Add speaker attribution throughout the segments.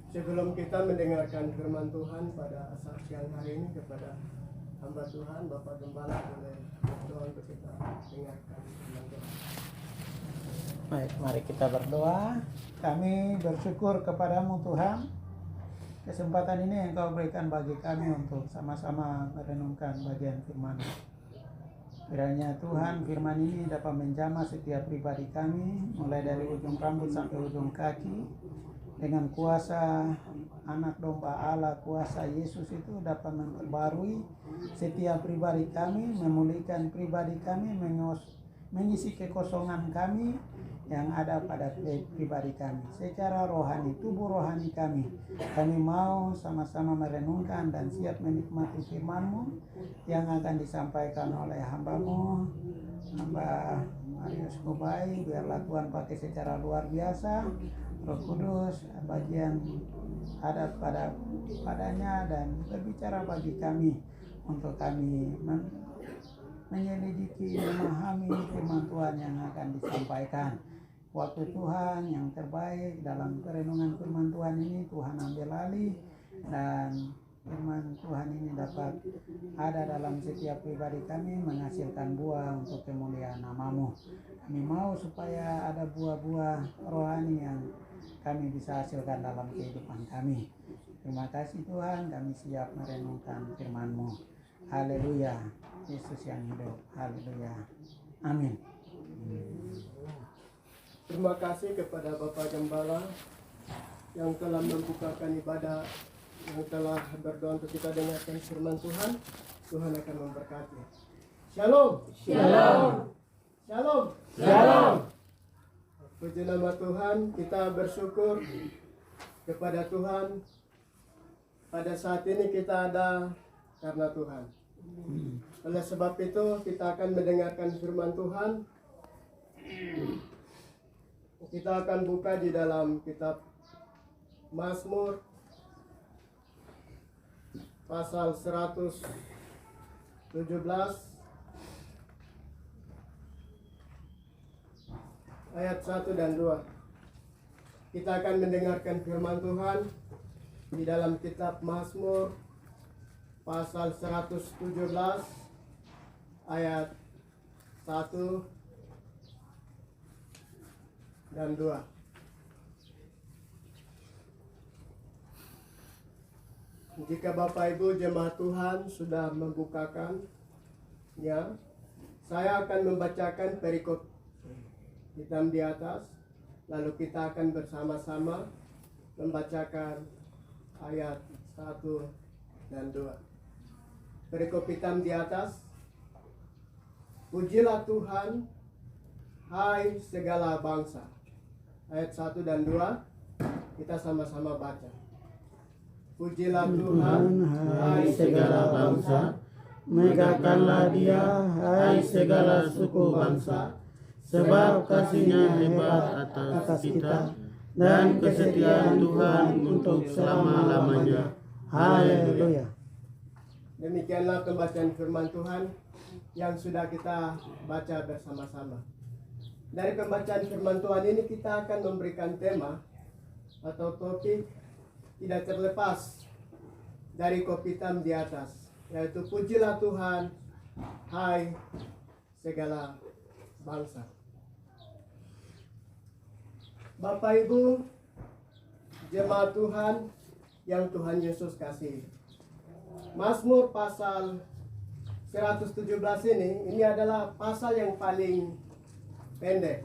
Speaker 1: Sebelum kita mendengarkan firman Tuhan pada siang hari ini, kepada hamba Tuhan, Bapak Gembala, boleh berdoa untuk kita dengarkan firman Tuhan.
Speaker 2: Baik, mari kita berdoa. Kami bersyukur kepadamu Tuhan, kesempatan ini yang Kau berikan bagi kami untuk sama-sama merenungkan bagian firman. Kiranya Tuhan, firman ini dapat menjamah setiap pribadi kami, mulai dari ujung rambut sampai ujung kaki. Dengan kuasa anak domba Allah, kuasa Yesus itu dapat memperbarui setiap pribadi kami, memulihkan pribadi kami, mengisi kekosongan kami yang ada pada pribadi kami. Secara rohani, tubuh rohani kami mau sama-sama merenungkan dan siap menikmati firman-Mu yang akan disampaikan oleh hamba-Mu, hamba Marius Kubai. Biarlah Tuhan pakai secara luar biasa. Roh Kudus bagian ada padanya dan berbicara bagi kami untuk kami menyelidiki, memahami firman Tuhan yang akan disampaikan. Waktu Tuhan yang terbaik dalam perenungan firman Tuhan ini, Tuhan ambil alih dan firman Tuhan ini dapat ada dalam setiap pribadi kami, menghasilkan buah untuk kemuliaan nama-Mu. Kami mau supaya ada buah-buah rohani yang kami bisa hasilkan dalam kehidupan kami. Terima kasih Tuhan, kami siap merenungkan firman-Mu. Haleluya, Yesus yang hidup. Haleluya. Amin.
Speaker 1: Terima kasih kepada Bapak Gembala yang telah membukakan ibadah, yang telah berdoa untuk kita dengarkan firman Tuhan. Tuhan akan memberkati. Shalom.
Speaker 3: Shalom.
Speaker 1: Shalom.
Speaker 3: Shalom.
Speaker 1: Puji nama Tuhan, kita bersyukur kepada Tuhan. Pada saat ini kita ada karena Tuhan. Oleh sebab itu kita akan mendengarkan firman Tuhan. Kita akan buka di dalam kitab Mazmur pasal 117 ayat 1 dan 2. Kita akan mendengarkan firman Tuhan di dalam kitab Mazmur pasal 117 ayat 1 dan 2. Jika Bapak Ibu jemaat Tuhan sudah membukakan ya, saya akan membacakan perikop hitam di atas, lalu kita akan bersama-sama membacakan ayat 1 dan 2. Perikop hitam di atas. Pujilah Tuhan, hai segala bangsa. Ayat 1 dan 2 kita sama-sama baca. Pujilah Tuhan, hai segala bangsa,
Speaker 3: Megahkanlah Dia, hai segala suku bangsa, sebab kasih-Nya hebat atas kita, dan kesetiaan Tuhan untuk selama-lamanya. Haleluya.
Speaker 1: Demikianlah pembacaan firman Tuhan yang sudah kita baca bersama-sama. Dari pembacaan firman Tuhan ini kita akan memberikan tema atau topik tidak terlepas dari kopi hitam di atas, yaitu pujilah Tuhan, hai segala bangsa. Bapak Ibu jemaat Tuhan yang Tuhan Yesus kasihi, Mazmur pasal 117 ini adalah pasal yang paling pendek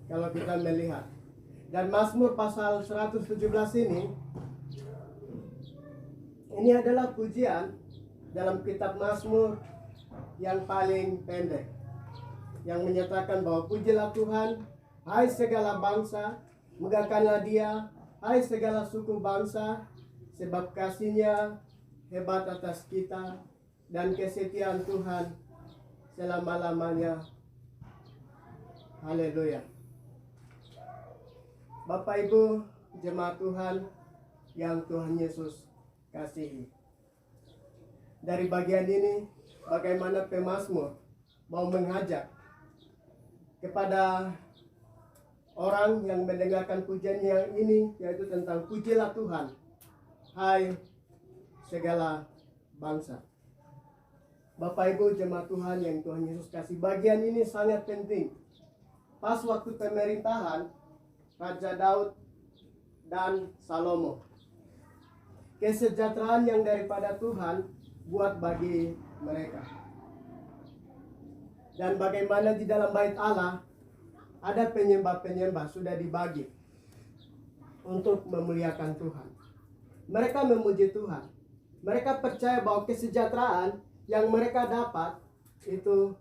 Speaker 1: kalau kita melihat. Dan Mazmur pasal 117 ini adalah pujian dalam kitab Mazmur yang paling pendek, yang menyatakan bahwa pujilah Tuhan, hai segala bangsa, megahkanlah Dia, hai segala suku bangsa, sebab kasih-Nya hebat atas kita, dan kesetiaan Tuhan selama-lamanya. Haleluya. Bapak Ibu jemaat Tuhan yang Tuhan Yesus kasihi, dari bagian ini bagaimana pemazmur mau mengajak kepada orang yang mendengarkan pujian yang ini, yaitu tentang pujilah Tuhan, hai segala bangsa. Bapak Ibu jemaat Tuhan yang Tuhan Yesus kasih, bagian ini sangat penting. Pas waktu pemerintahan Raja Daud dan Salomo, kesejahteraan yang daripada Tuhan buat bagi mereka. Dan bagaimana di dalam bait Allah ada penyembah-penyembah sudah dibagi untuk memuliakan Tuhan. Mereka memuji Tuhan. Mereka percaya bahwa kesejahteraan yang mereka dapat itu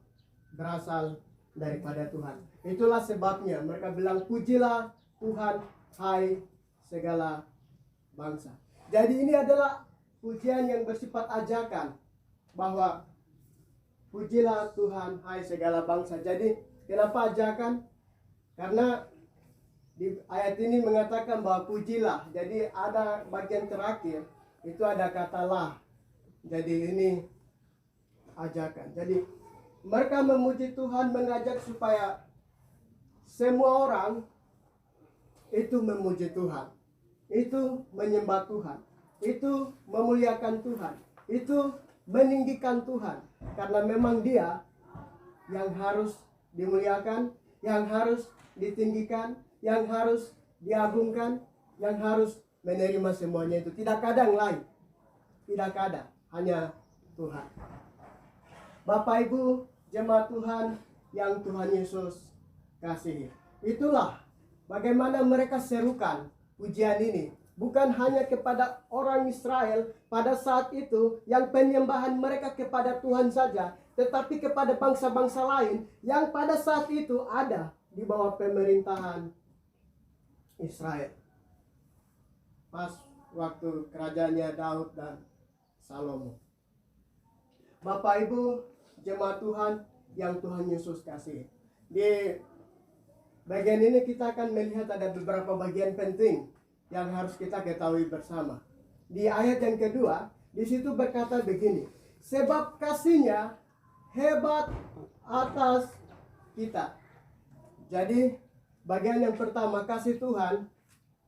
Speaker 1: berasal daripada Tuhan. Itulah sebabnya mereka bilang, pujilah Tuhan, hai segala bangsa. Jadi ini adalah pujian yang bersifat ajakan, bahwa pujilah Tuhan, hai segala bangsa. Jadi kenapa ajakan? Karena di ayat ini mengatakan bahwa pujilah. Jadi ada bagian terakhir itu ada kata lah. Jadi ini ajakan. Jadi mereka memuji Tuhan, mengajak supaya semua orang itu memuji Tuhan, itu menyembah Tuhan, itu memuliakan Tuhan, itu meninggikan Tuhan. Karena memang Dia yang harus dimuliakan, yang harus ditinggikan, yang harus diagungkan, yang harus menerima semuanya itu. Tidak ada yang lain, tidak ada, hanya Tuhan. Bapak Ibu jemaat Tuhan yang Tuhan Yesus kasihi, itulah bagaimana mereka serukan pujian ini. Bukan hanya kepada orang Israel pada saat itu yang penyembahan mereka kepada Tuhan saja, tetapi kepada bangsa-bangsa lain yang pada saat itu ada di bawah pemerintahan Israel. Pas waktu kerajaannya Daud dan Salomo. Bapak Ibu jemaat Tuhan yang Tuhan Yesus kasih, di bagian ini kita akan melihat ada beberapa bagian penting yang harus kita ketahui bersama. Di ayat yang kedua, di situ berkata begini, sebab kasihnya hebat atas kita. Jadi bagian yang pertama, kasih Tuhan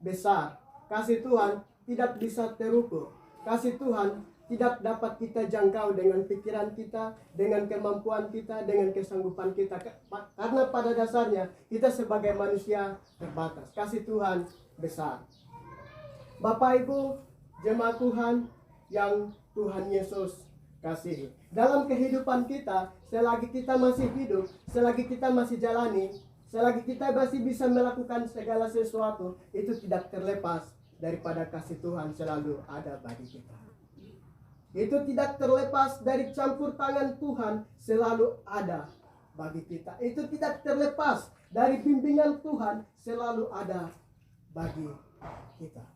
Speaker 1: besar. Kasih Tuhan tidak bisa terukur. Kasih Tuhan tidak dapat kita jangkau dengan pikiran kita, dengan kemampuan kita, dengan kesanggupan kita. Karena pada dasarnya kita sebagai manusia terbatas. Kasih Tuhan besar. Bapak Ibu jemaat Tuhan yang Tuhan Yesus kasihi, dalam kehidupan kita, selagi kita masih hidup, selagi kita masih jalani, selagi kita masih bisa melakukan segala sesuatu, itu tidak terlepas daripada kasih Tuhan selalu ada bagi kita. Itu tidak terlepas dari campur tangan Tuhan selalu ada bagi kita. Itu tidak terlepas dari bimbingan Tuhan selalu ada bagi kita.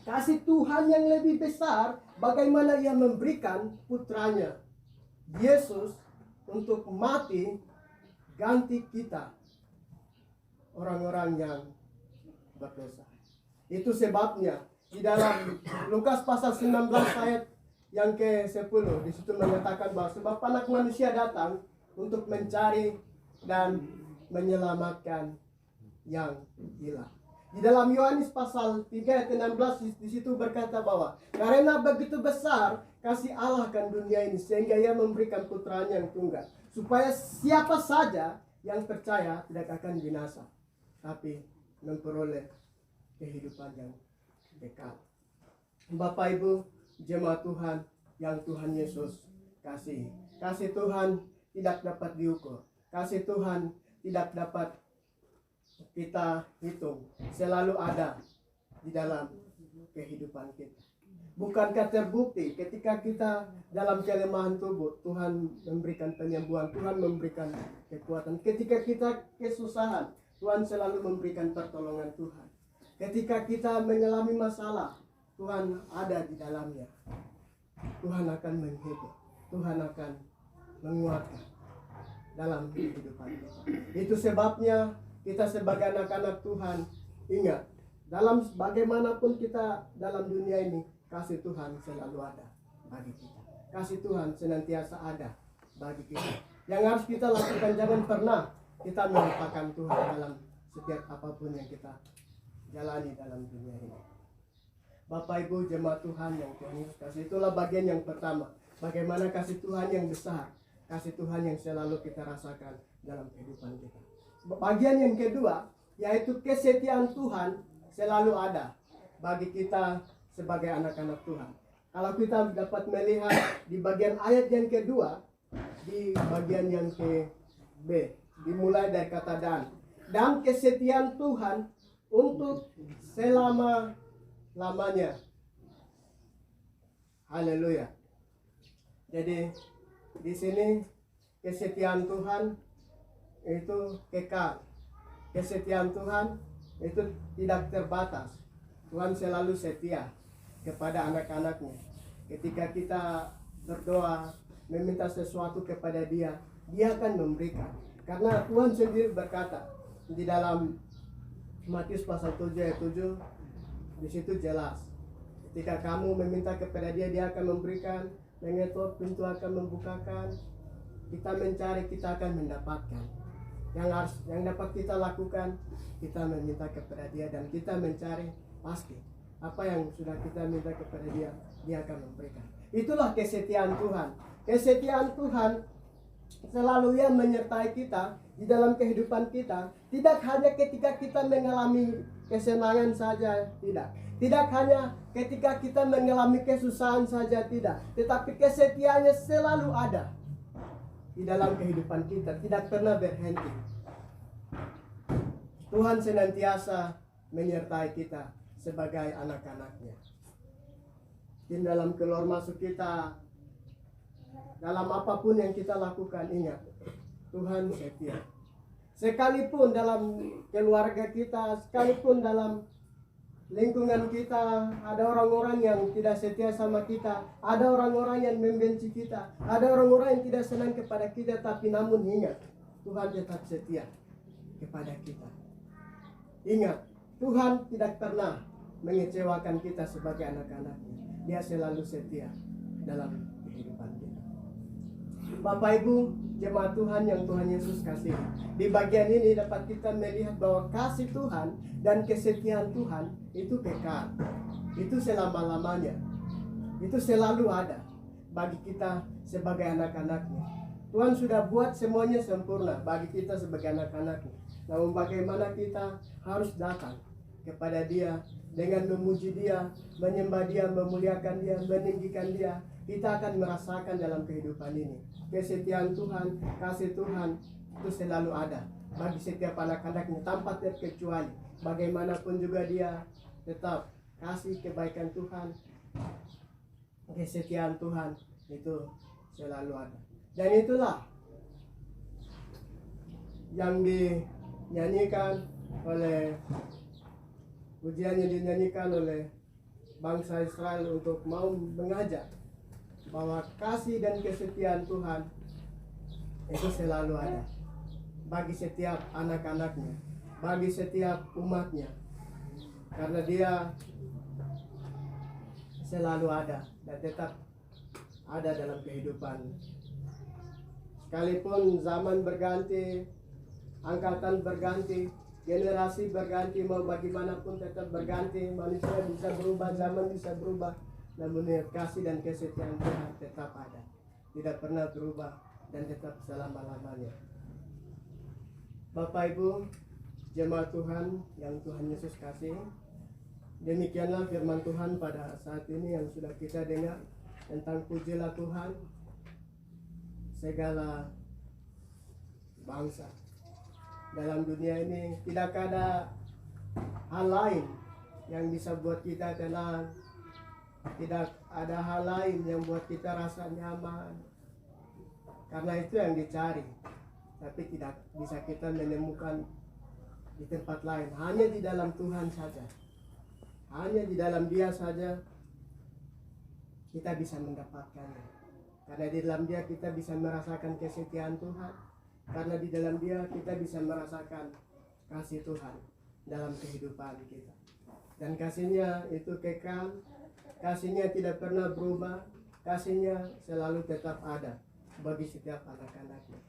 Speaker 1: Kasih Tuhan yang lebih besar, bagaimana Ia memberikan putranya Yesus untuk mati ganti kita, orang-orang yang berdosa. Itu sebabnya di dalam Lukas pasal 19 ayat yang ke-10, di situ mengatakan bahwa sebab Anak Manusia datang untuk mencari dan menyelamatkan yang hilang. Di dalam Yohanes pasal 3 ayat 16 di situ berkata bahwa karena begitu besar kasih Allah akan dunia ini sehingga Ia memberikan putranya yang tunggal, supaya siapa saja yang percaya tidak akan binasa, tapi memperoleh kehidupan yang kekal. Bapak Ibu jemaat Tuhan yang Tuhan Yesus kasih, kasih Tuhan tidak dapat diukur, kasih Tuhan tidak dapat kita hitung, selalu ada di dalam kehidupan kita. Bukankah terbukti ketika kita dalam kelemahan tubuh, Tuhan memberikan penyembuhan, Tuhan memberikan kekuatan. Ketika kita kesusahan, Tuhan selalu memberikan pertolongan Tuhan. Ketika kita mengalami masalah, Tuhan ada di dalamnya. Tuhan akan menghibur, Tuhan akan menguatkan dalam kehidupan kita. Itu sebabnya kita sebagai anak-anak Tuhan ingat, dalam bagaimanapun kita dalam dunia ini, kasih Tuhan selalu ada bagi kita. Kasih Tuhan senantiasa ada bagi kita. Yang harus kita lakukan, jangan pernah kita melupakan Tuhan dalam setiap apapun yang kita jalani dalam dunia ini. Bapak Ibu jemaat Tuhan yang Tuhan Yesus kasih, itulah bagian yang pertama. Bagaimana kasih Tuhan yang besar, kasih Tuhan yang selalu kita rasakan dalam kehidupan kita. Bagian yang kedua, yaitu kesetiaan Tuhan selalu ada bagi kita sebagai anak-anak Tuhan. Kalau kita dapat melihat di bagian ayat yang kedua, di bagian yang ke B, dimulai dari kata dan kesetiaan Tuhan untuk selama-lamanya. Haleluya. Jadi di sini kesetiaan Tuhan itu kekal. Kesetiaan Tuhan itu tidak terbatas. Tuhan selalu setia kepada anak-anaknya. Ketika kita berdoa, meminta sesuatu kepada Dia, Dia akan memberikan. Karena Tuhan sendiri berkata di dalam Matius pasal 7 ayat 7, di situ jelas. Ketika kamu meminta kepada Dia, Dia akan memberikan. Mengetuk, pintu akan membukakan. Kita mencari, kita akan mendapatkan. Yang dapat kita lakukan, kita meminta kepada Dia dan kita mencari, pasti apa yang sudah kita minta kepada Dia, Dia akan memberikan. Itulah kesetiaan Tuhan. Kesetiaan Tuhan selalu Ia menyertai kita di dalam kehidupan kita. Tidak hanya ketika kita mengalami kesenangan saja, tidak. Tidak hanya ketika kita mengalami kesusahan saja, tidak. Tetapi kesetiaannya selalu ada di dalam kehidupan kita, tidak pernah berhenti. Tuhan senantiasa menyertai kita sebagai anak-anaknya. Di dalam keluar masuk kita, dalam apapun yang kita lakukan, ingat, Tuhan setia. Sekalipun dalam keluarga kita, sekalipun dalam lingkungan kita, ada orang-orang yang tidak setia sama kita, ada orang-orang yang membenci kita, ada orang-orang yang tidak senang kepada kita, tapi namun ingat, Tuhan tetap setia kepada kita. Ingat, Tuhan tidak pernah mengecewakan kita sebagai anak-anaknya. Dia selalu setia dalam kehidupan kita. Bapak Ibu, jemaat Tuhan yang Tuhan Yesus kasih, di bagian ini dapat kita melihat bahwa kasih Tuhan dan kesetiaan Tuhan itu kekal. Itu selama-lamanya. Itu selalu ada bagi kita sebagai anak-anaknya. Tuhan sudah buat semuanya sempurna bagi kita sebagai anak-anaknya. Namun bagaimana kita harus datang kepada Dia dengan memuji Dia, menyembah Dia, memuliakan Dia, meninggikan Dia, kita akan merasakan dalam kehidupan ini. Kesetiaan Tuhan, kasih Tuhan itu selalu ada bagi setiap anak-anaknya tanpa terkecuali. Bagaimanapun juga Dia tetap kasih kebaikan Tuhan, kesetiaan Tuhan itu selalu ada. Dan itulah yang dinyanyikan oleh pujian yang dinyanyikan oleh bangsa Israel untuk mau mengajak bahwa kasih dan kesetiaan Tuhan itu selalu ada bagi setiap anak-anaknya, bagi setiap umatnya, karena Dia selalu ada dan tetap ada dalam kehidupan. Sekalipun zaman berganti, angkatan berganti, generasi berganti, mau bagaimanapun tetap berganti. Manusia bisa berubah, zaman bisa berubah, namun kasih dan kesetiaan Tuhan tetap ada, tidak pernah berubah dan tetap selama-lamanya. Bapak Ibu, jemaat Tuhan yang Tuhan Yesus kasih, demikianlah firman Tuhan pada saat ini yang sudah kita dengar tentang pujilah Tuhan segala bangsa. Dalam dunia ini tidak ada hal lain yang bisa buat kita tenang, tidak ada hal lain yang buat kita rasa nyaman, karena itu yang dicari, tapi tidak bisa kita menemukan di tempat lain. Hanya di dalam Tuhan saja, hanya di dalam Dia saja kita bisa mendapatkannya. Karena di dalam Dia kita bisa merasakan kesetiaan Tuhan, karena di dalam Dia kita bisa merasakan kasih Tuhan dalam kehidupan kita. Dan kasih-Nya itu kekal, kasih-Nya tidak pernah berubah, kasih-Nya selalu tetap ada bagi setiap anak-anaknya.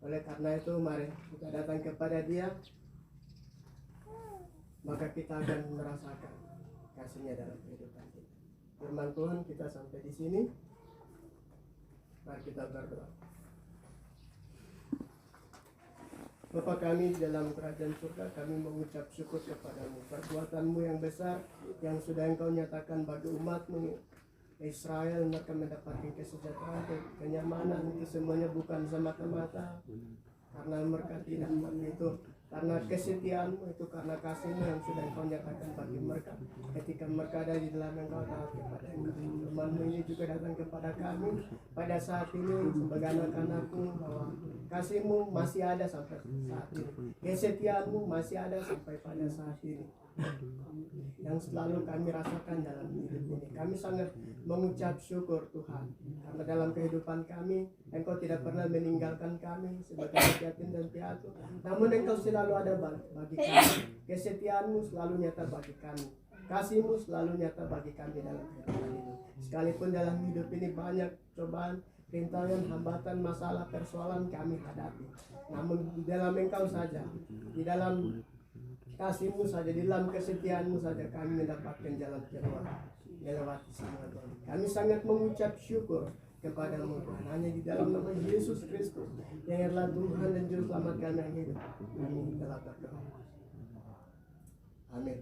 Speaker 1: Oleh karena itu mari kita datang kepada Dia, maka kita akan merasakan kasih-Nya dalam kehidupan kita. Firman Tuhan kita sampai di sini. Mari kita berdoa. Bapa kami dalam kerajaan surga, kami mengucap syukur kepadamu. Perbuatan-Mu yang besar yang sudah Engkau nyatakan bagi umat-Mu Israel, mereka mendapatkan kesejahteraan, kenyamanan, itu semuanya bukan semata-mata karena mereka tidak, tapi itu karena kesetiaan-Mu, itu karena kasih-Mu yang sudah Engkau nyatakan bagi mereka ketika mereka ada di dalam Engkau taat kepada Engkau. Firman-Mu ini juga datang kepada kami pada saat ini sebagai anak-anak-Mu, bahwa kasih-Mu masih ada sampai saat ini, kesetiaan-Mu masih ada sampai pada saat ini, yang selalu kami rasakan dalam hidup ini. Kami sangat mengucap syukur Tuhan, karena dalam kehidupan kami Engkau tidak pernah meninggalkan kami sebagai yatim dan piatu, namun Engkau selalu ada bagi kami. Kesetiaan-Mu selalu nyata bagi kami, kasih-Mu selalu nyata bagi kami dalam kehidupan ini. Sekalipun dalam hidup ini banyak cobaan, rintangan, hambatan, masalah, persoalan kami hadapi, namun di dalam Engkau saja, di dalam kasih-Mu saja, di dalam kesetiaan-Mu saja kami mendapatkan jalan keluar melewati semua Tuhan. Kami sangat mengucap syukur kepada-Mu Tuhan. Hanya di dalam nama Yesus Kristus yang adalah Tuhan dan Juru Selamat kami yang hidup, kami telah berdoa. Amin.